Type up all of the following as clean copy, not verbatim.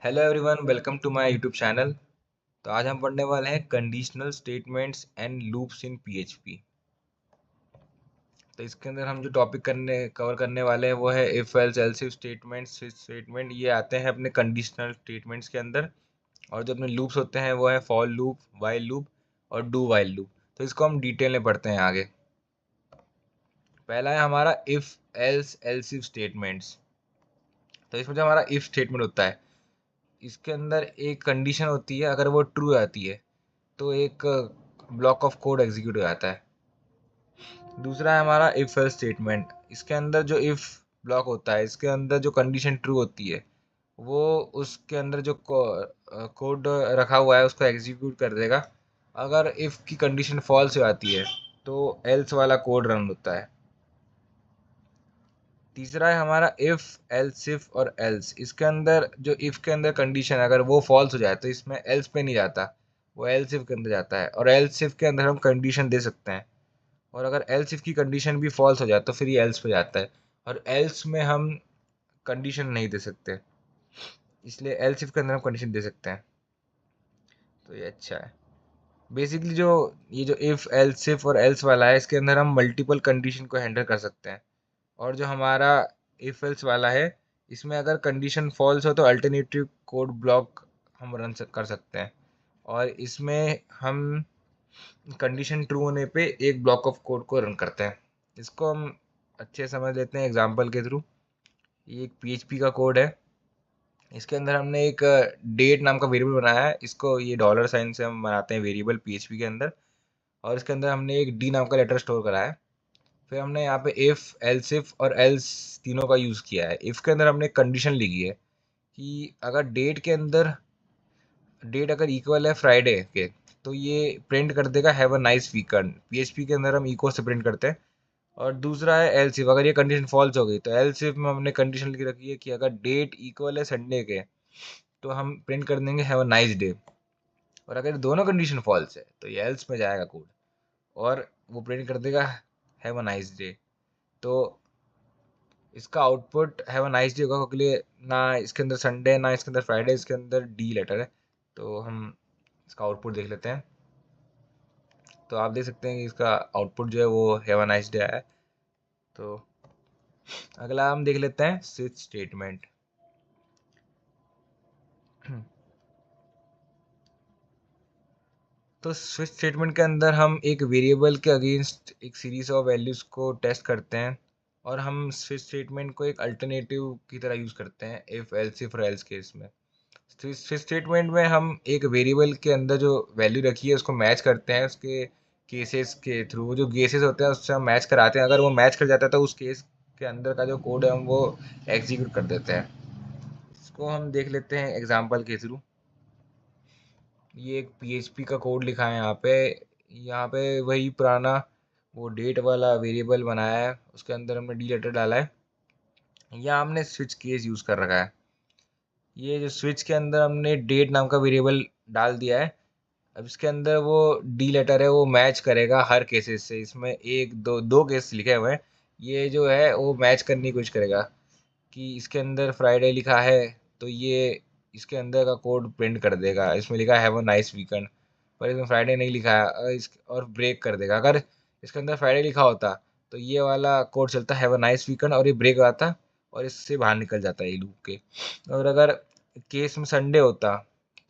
Hello everyone, welcome to my YouTube channel. तो आज हम पढ़ने वाले हैं conditional statements and loops in PHP. तो इसके अंदर हम जो टॉपिक कवर करने वाले हैं वो है if else else if statements switch statement. ये आते हैं अपने कंडीशनल स्टेटमेंट्स के अंदर। और जो अपने लूप्स होते हैं वो है फॉर लूप, वाइल लूप और डू वाइल लूप। तो इसको हम डिटेल में पढ़ते हैं आगे। पहला है हमारा if else else if statements. तो इसमें जो हमारा इफ स्टेटमेंट होता है, इसके अंदर एक कंडीशन होती है। अगर वो ट्रू आती है तो एक ब्लॉक ऑफ कोड एग्जीक्यूट हो जाता है। दूसरा है हमारा इफ एल्स स्टेटमेंट। इसके अंदर जो इफ ब्लॉक होता है, इसके अंदर जो कंडीशन ट्रू होती है वो उसके अंदर जो कोड रखा हुआ है उसको एग्जीक्यूट कर देगा। अगर इफ की कंडीशन फॉल्स हो जाती है तो एल्स वाला कोड रन होता है। तीसरा है हमारा इफ एल्स इफ और एल्स। इसके अंदर जो इफ के अंदर कंडीशन अगर वो फॉल्स हो जाए तो इसमें एल्स पे नहीं जाता, वो एल्स इफ के अंदर जाता है। और एल्स इफ के अंदर हम कंडीशन दे सकते हैं, और अगर एल्स इफ की कंडीशन भी फॉल्स हो जाए तो फिर ये एल्स पे जाता है। और एल्स में हम कंडीशन नहीं दे सकते, इसलिए एल्स इफ के अंदर हम कंडीशन दे सकते हैं। तो ये अच्छा है। बेसिकली जो ये जो इफ एल्स इफ और एल्स वाला है, इसके अंदर हम मल्टीपल कंडीशन को हैंडल कर सकते हैं। और जो हमारा इफ एल्स वाला है, इसमें अगर कंडीशन फॉल्स हो तो अल्टरनेटिव कोड ब्लॉक हम कर सकते हैं। और इसमें हम कंडीशन ट्रू होने पे एक ब्लॉक ऑफ कोड को रन करते हैं। इसको हम अच्छे से समझ लेते हैं एग्जांपल के थ्रू। ये एक पीएचपी का कोड है। इसके अंदर हमने एक डेट नाम का वेरिएबल बनाया है। इसको ये डॉलर साइन से हम बनाते हैं वेरिएबल पीएचपी के अंदर। और इसके अंदर हमने एक डी नाम का लेटर स्टोर करा है। फिर हमने यहाँ पे इफ एल्स इफ और एल्स तीनों का यूज़ किया है। इफ के अंदर हमने कंडीशन लिखी है कि अगर डेट के अंदर डेट अगर इक्वल है फ्राइडे के, तो ये प्रिंट कर देगा have a nice weekend. PHP के अंदर हम इको से प्रिंट करते हैं। और दूसरा है एल्स इफ। अगर ये कंडीशन फॉल्स हो गई तो एल्स इफ में हमने कंडीशन लिख रखी है कि अगर डेट इक्वल है संडे के, तो हम प्रिंट कर देंगे हैव अ नाइस डे। और अगर दोनों कंडीशन फॉल्स है तो ये एल्स में जाएगा कोड, और वो प्रिंट कर देगा हैव अ नाइस डे। तो इसका output have a nice day होगा, क्योंकि ना इसके अंदर संडे ना इसके अंदर फ्राइडे, इसके अंदर डी लेटर है। तो हम इसका आउटपुट देख लेते हैं। तो आप देख सकते हैं कि इसका आउटपुट जो है वो हैव अ नाइस डे आया है। तो अगला हम देख लेते हैं स्विच स्टेटमेंट। तो स्विच स्टेटमेंट के अंदर हम एक वेरिएबल के अगेंस्ट एक सीरीज ऑफ वैल्यूज को टेस्ट करते हैं। और हम स्विच स्टेटमेंट को एक अल्टरनेटिव की तरह यूज करते हैं इफ एल्स इफ और एल्स केस में। स्विच स्टेटमेंट में हम एक वेरिएबल के अंदर जो वैल्यू रखी है उसको मैच करते हैं उसके केसेस के थ्रू। जो केसेस होते हैं उससे हम मैच कराते हैं। अगर वो मैच कर जाता है तो उस केस के अंदर का जो कोड है हम वो एग्जीक्यूट कर देते हैं। इसको हम देख लेते हैं एग्जाम्पल के थ्रू। ये एक पीएचपी का कोड लिखा है यहाँ पे। यहाँ पे वही पुराना वो डेट वाला वेरिएबल बनाया है, उसके अंदर हमने डी लेटर डाला है। यहाँ हमने स्विच केस यूज़ कर रखा है। ये जो स्विच के अंदर हमने डेट नाम का वेरिएबल डाल दिया है। अब इसके अंदर वो डी लेटर है वो मैच करेगा हर केसेस से। इसमें एक दो दो केस लिखे हुए हैं। ये जो है वो मैच करने की कोशिश करेगा कि इसके अंदर फ्राइडे लिखा है तो ये इसके अंदर का कोड प्रिंट कर देगा। इसमें लिखा है हैव अ नाइस वीकेंड, पर इसमें फ्राइडे नहीं लिखा है। और ब्रेक कर देगा। अगर इसके अंदर फ्राइडे लिखा होता तो ये वाला कोड चलता हैव अ नाइस वीकेंड, और ये ब्रेक आता और इससे बाहर निकल जाता है ये लूप के। और अगर केस में संडे होता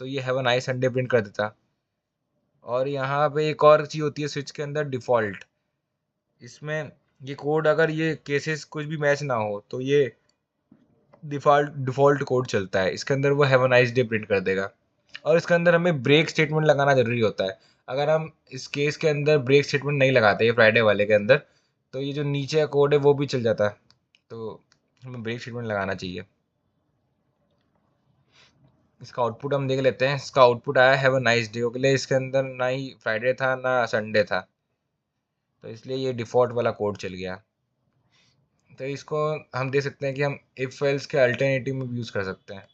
तो ये have a nice Sunday print कर देता। और यहाँ पे एक और चीज़ होती है स्विच के अंदर, डिफ़ॉल्ट। इसमें ये कोड अगर ये केसेस कुछ भी मैच ना हो तो ये डिफ़ॉल्ट कोड चलता है। इसके अंदर वो have a nice day print कर देगा। और इसके अंदर हमें ब्रेक स्टेटमेंट लगाना ज़रूरी होता है। अगर हम इस केस के अंदर ब्रेक स्टेटमेंट नहीं लगाते ये फ्राइडे वाले के अंदर, तो ये जो नीचे का कोड है वो भी चल जाता है। तो हमें ब्रेक स्टेटमेंट लगाना चाहिए। इसका आउटपुट हम देख लेते हैं। इसका आउटपुट आया हैव अ नाइस डे के लिए। इसके अंदर ना ही फ्राइडे था ना संडे था, तो इसलिए ये डिफ़ॉल्ट वाला कोड चल गया। तो इसको हम देख सकते हैं कि हम इफ एल्स के अल्टरनेटिव में भी यूज़ कर सकते हैं।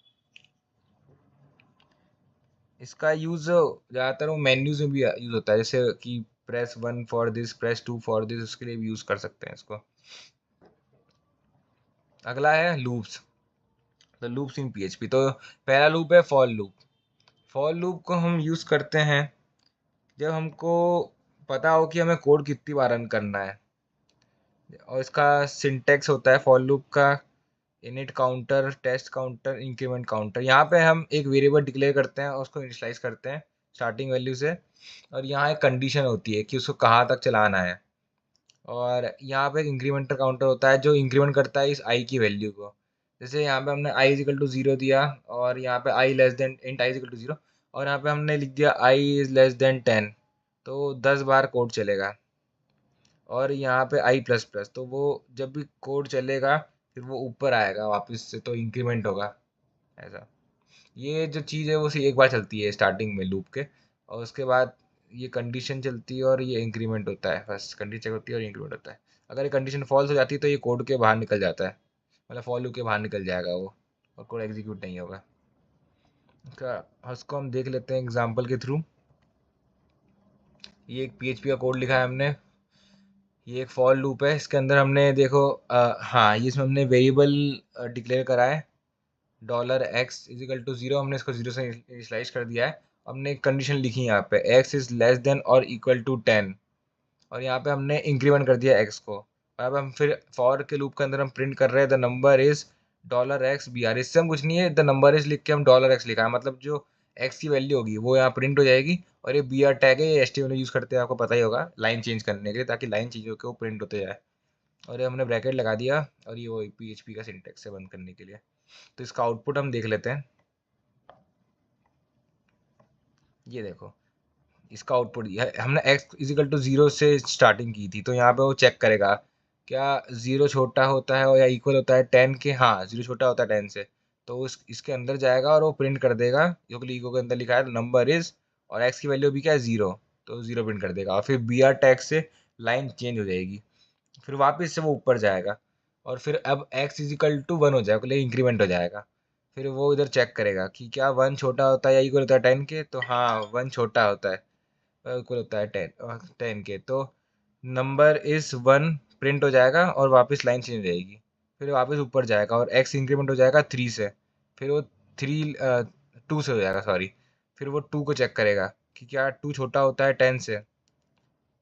इसका यूज़ ज़्यादातर वो मेन्यूज में भी यूज़ होता है, जैसे कि press 1 for this, press 2 for this, उसके लिए भी यूज़ कर सकते हैं इसको। अगला है लूप्स। तो लूप्स इन पीएचपी, तो पहला लूप है फॉर लूप। फॉर लूप को हम यूज़ करते हैं जब हमको पता हो कि हमें कोड कितनी बार रन करना है। और इसका सिंटेक्स होता है फॉर लूप का, init counter, test counter, increment counter. यहाँ पे हम एक वेरिएबल डिक्लेयर करते हैं और उसको इनिशियलाइज करते हैं स्टार्टिंग वैल्यू से। और यहाँ एक कंडीशन होती है कि उसको कहाँ तक चलाना है। और यहाँ पे एक इंक्रीमेंटर काउंटर होता है जो इंक्रीमेंट करता है इस आई की वैल्यू को। जैसे यहाँ पे हमने आई इजिकल टू 0 दिया, और यहाँ पे I less than int I equal to 0, और यहाँ पे हमने लिख दिया आई इज लेस देन 10, तो 10 बार कोड चलेगा। और यहाँ पे आई प्लस प्लस, तो वो जब भी कोड चलेगा फिर वो ऊपर आएगा वापस से, तो इंक्रीमेंट होगा ऐसा। ये जो चीज़ है वो सिर्फ एक बार चलती है स्टार्टिंग में लूप के, और उसके बाद ये कंडीशन चलती है और ये इंक्रीमेंट होता है। फर्स्ट कंडीशन चेक होती है और इंक्रीमेंट होता है। अगर ये कंडीशन फॉल्स हो जाती है तो ये कोड के बाहर निकल जाता है, मतलब फॉर लूप के बाहर निकल जाएगा वो, और कोड एग्जीक्यूट नहीं होगा। इसका उसको हम देख लेते हैं एग्जाम्पल के थ्रू। ये एक पीएचपी का कोड लिखा है हमने। ये एक फॉर लूप है, इसके अंदर हमने देखो हाँ, ये इसमें हमने वेरिएबल डिक्लेयर करा है $x इजिकल टू 0, हमने इसको 0 से इनिशियलाइज कर दिया है। हमने एक कंडीशन लिखी है यहाँ पे x इज लेस देन और इक्वल टू 10, और यहाँ पे हमने इंक्रीमेंट कर दिया x को। अब हम फिर फॉर के लूप के अंदर हम प्रिंट कर रहे हैं the number is $x br। इससे हम कुछ नहीं है, द नंबर इज लिख के हम $x लिखा है, मतलब जो x की वैल्यू होगी वो यहाँ प्रिंट हो जाएगी। और ये बी आर टैग है, ये एचटीएमएल यूज़ करते हैं, आपको पता ही होगा, लाइन चेंज करने के लिए, ताकि लाइन चेंज होकर वो प्रिंट होते जाए। और ये हमने ब्रैकेट लगा दिया, और ये वो पीएचपी का सिंटेक्स है बंद करने के लिए। तो इसका आउटपुट हम देख लेते हैं। ये देखो, इसका आउटपुट हमने x इजिकल टू 0 से स्टार्टिंग की थी, तो यहाँ पे वो चेक करेगा क्या 0 छोटा होता है या इक्वल होता है 10 के। हाँ, 0 छोटा होता है 10 से, तो इसके अंदर जाएगा और वो प्रिंट कर देगा, क्योंकि ईको के अंदर लिखा है नंबर इज, और x की वैल्यू भी क्या है 0, तो 0 प्रिंट कर देगा। और फिर बी आर टैग से लाइन चेंज हो जाएगी, फिर वापस से वो ऊपर जाएगा, और फिर अब x इजिकल टू 1 हो जाएगा, मतलब इंक्रीमेंट हो जाएगा। फिर वो इधर चेक करेगा कि क्या 1 छोटा होता है या इक्वल होता है 10 के, तो हाँ 1 छोटा होता है, इक्वल होता है 10 के, तो नंबर इज 1 प्रिंट हो जाएगा और वापस लाइन चेंज हो जाएगी। फिर वापस ऊपर जाएगा और x इंक्रीमेंट हो जाएगा 3 से, फिर वो 2 से हो जाएगा, सॉरी। फिर वो 2 को चेक करेगा कि क्या 2 छोटा होता है 10 से,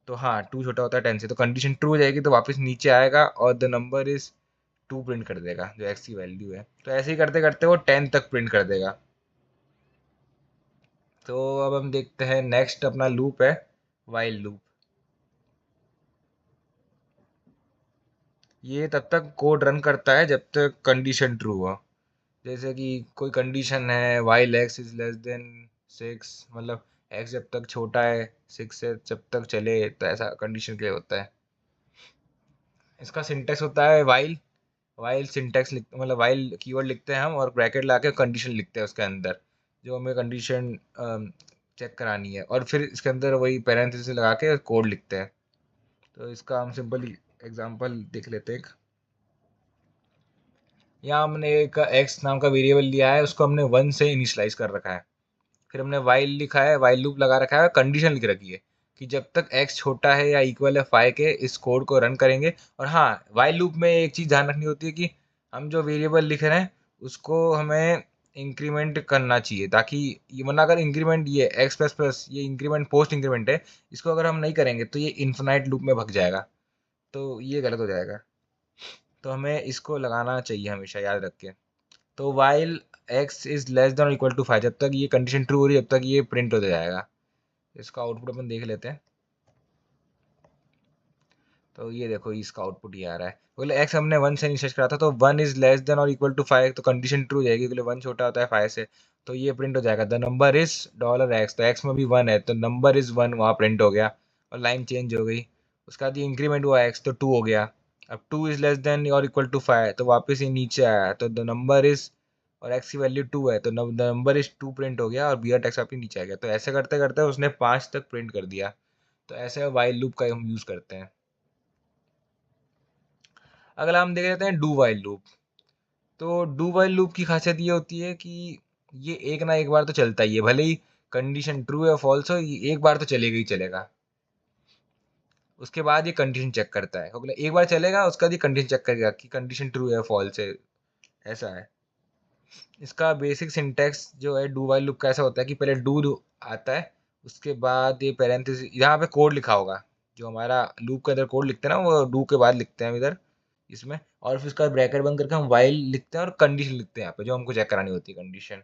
तो हाँ 2 छोटा होता है 10 से, तो कंडीशन ट्रू हो जाएगी, तो वापस नीचे आएगा और द नंबर इज 2 प्रिंट कर देगा, जो x की वैल्यू है। तो ऐसे ही करते करते वो 10 तक प्रिंट कर देगा। तो अब हम देखते हैं नेक्स्ट अपना लूप है वाइल लूप। ये तब तक कोड रन करता है जब तक कंडीशन ट्रू हो। जैसे कि कोई कंडीशन है while x is less than 6, मतलब x जब तक छोटा है 6 से जब तक चले, तो ऐसा कंडीशन के लिए होता है। इसका सिंटेक्स होता है वाइल। वाइल सिंटेक्स लिख, मतलब वाइल कीवर्ड लिखते हैं हम और ब्रैकेट लगा के कंडीशन लिखते हैं उसके अंदर, जो हमें कंडीशन चेक करानी है, और फिर इसके अंदर वही पैरेंथेसिस लगा के कोड लिखते हैं। तो इसका हम सिंपल एग्जांपल देख लेते हैं। यहाँ हमने एक एक्स नाम का वेरिएबल लिया है, उसको हमने 1 से इनिशियलाइज कर रखा है। फिर हमने वाइल लिखा है, वाइल लूप लगा रखा है, कंडीशन लिख रखी है कि जब तक x छोटा है या इक्वल है 5 के इस कोड को रन करेंगे। और हाँ, वाइल लूप में एक चीज़ ध्यान रखनी होती है कि हम जो वेरिएबल लिख रहे हैं उसको हमें इंक्रीमेंट करना चाहिए, ताकि ये, वरना अगर इंक्रीमेंट ये एक्स प्लस प्लस ये इंक्रीमेंट पोस्ट इंक्रीमेंट है, इसको अगर हम नहीं करेंगे तो ये इन्फिनाइट लूप में भग जाएगा, तो ये गलत हो जाएगा। तो हमें इसको लगाना चाहिए हमेशा, याद रख के। तो while x is less than और इक्वल टू 5, जब तक ये कंडीशन ट्रू हो रही है जब तक ये प्रिंट होता जाएगा। इसका आउटपुट अपन देख लेते हैं। तो ये देखो, इसका आउटपुट ये आ रहा है, बोले x हमने 1 से इनिशियलाइज करा था, तो 1 इज लेस देन और इक्वल टू 5, तो कंडीशन ट्रू हो जाएगी, बोले 1 छोटा होता है 5 से, तो ये प्रिंट हो जाएगा द नंबर इज $x, तो x में भी 1 है तो नंबर इज 1 वहाँ प्रिंट हो गया, और लाइन चेंज हो गई। उसका बाद ये इंक्रीमेंट हुआ x, तो 2 हो गया। अब 2 इज लेस देन और इक्वल टू 5, तो वापस ये नीचे आया, तो द नंबर इज, और x की वैल्यू 2 है, तो द नंबर इज 2 प्रिंट हो गया, और बी आर टेक्स्ट आपके नीचे आ गया। तो ऐसे करते करते उसने 5 तक प्रिंट कर दिया। तो ऐसे वाइल लूप का हम यूज़ करते हैं। अगला हम देख लेते हैं डू वाइल लूप। तो डू वाइल लूप की खासियत ये होती है कि ये एक ना एक बार तो चलता ही है, भले ही कंडीशन ट्रू है फॉल्स हो, ये एक बार तो चलेगा ही चलेगा। उसके बाद ये कंडीशन चेक करता है, एक बार चलेगा उसका बाद ये कंडीशन चेक करेगा कि कंडीशन ट्रू है फॉल्स है, ऐसा है। इसका बेसिक सिंटैक्स जो है डू वाइल लूप का ऐसा होता है कि पहले डू आता है, उसके बाद ये पैरेंथेसिस, यहाँ पे कोड लिखा होगा, जो हमारा लूप के अंदर कोड लिखते हैं ना वो डू के बाद लिखते हैं हम इधर इसमें, और फिर उसका ब्रैकेट बंद करके हम वाइल लिखते हैं और कंडीशन लिखते हैं यहाँ पे जो हमको चेक करानी होती है कंडीशन।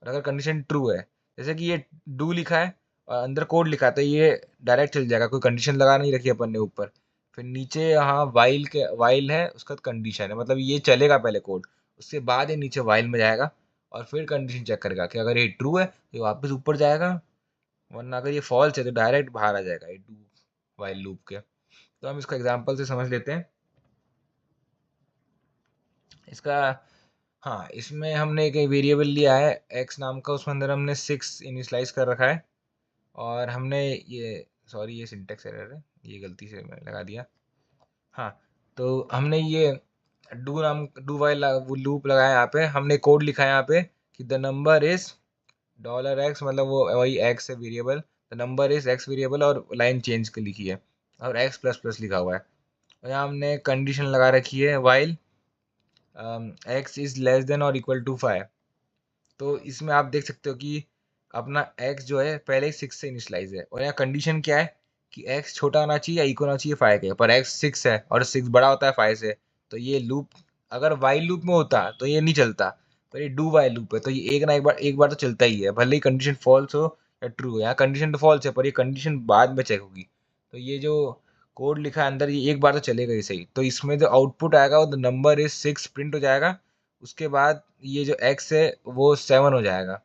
और अगर कंडीशन ट्रू है, जैसे कि ये डू लिखा है और अंदर कोड लिखा है, तो ये डायरेक्ट चल जाएगा, कोई कंडीशन लगा नहीं रखी अपन ने ऊपर। फिर नीचे यहाँ वाइल है, उसका कंडीशन है, मतलब ये चलेगा पहले कोड, उसके बाद ये नीचे वाइल में जाएगा और फिर कंडीशन चेक करेगा कि अगर ये ट्रू है तो ये वापस ऊपर जाएगा, वरना अगर ये फॉल्स है तो डायरेक्ट बाहर आ जाएगा ये डू वाइल लूप के। तो हम इसको एग्जाम्पल से समझ लेते हैं इसका। हाँ, इसमें हमने एक वेरिएबल लिया है एक्स नाम का, उसके अंदर हमने 6 इनिशलाइज कर रखा है, और हमने ये, सॉरी ये सिंटेक्स एरर है, ये गलती से मैंने लगा दिया। हाँ, तो हमने ये डू वाइल वो लूप लगाया, यहाँ पे हमने कोड लिखा है यहाँ पे कि द नंबर इज $x, मतलब वो वही एक्स है variable, the number is x variable, और लाइन चेंज कर लिखी है और एक्स प्लस प्लस लिखा हुआ है। और यहाँ हमने कंडीशन लगा रखी है while x is less than और इक्वल टू 5। तो इसमें आप देख सकते हो कि अपना x जो है पहले ही 6 से इनिशलाइज है, और यहाँ कंडीशन क्या है कि x छोटा होना चाहिए या इक्वल होना चाहिए 5 के, पर x 6 है और 6 बड़ा होता है 5 से, तो ये लूप अगर वाइल लूप में होता तो ये नहीं चलता, पर ये डू वाइल लूप है तो ये एक बार तो चलता ही है, भले ही कंडीशन फॉल्स हो या ट्रू हो। यहाँ कंडीशन तो फॉल्स है पर ये कंडीशन बाद में चेक होगी, तो ये जो कोड लिखा है अंदर ये एक बार तो चलेगा ही सही। तो इसमें जो आउटपुट आएगा वो नंबर इज 6 प्रिंट हो जाएगा, उसके बाद ये जो x है वो 7 हो जाएगा,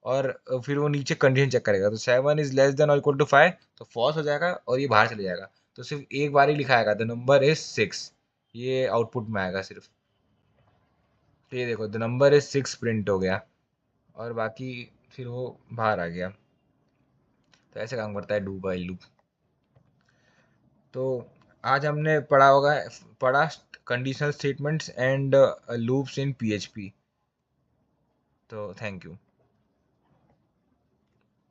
और फिर वो नीचे कंडीशन चेक करेगा, तो 7 इज लेस देन और इक्वल टू 5 तो फॉल्स हो जाएगा और ये बाहर चले जाएगा। तो सिर्फ एक बार ही लिखा आएगा द नंबर इज 6, ये आउटपुट में आएगा सिर्फ। तो ये देखो द नंबर इज 6 प्रिंट हो गया, और बाकी फिर वो बाहर आ गया। तो ऐसे काम करता है डू बाई लूप। तो आज हमने पढ़ा conditional statements and loops in PHP. तो थैंक यू।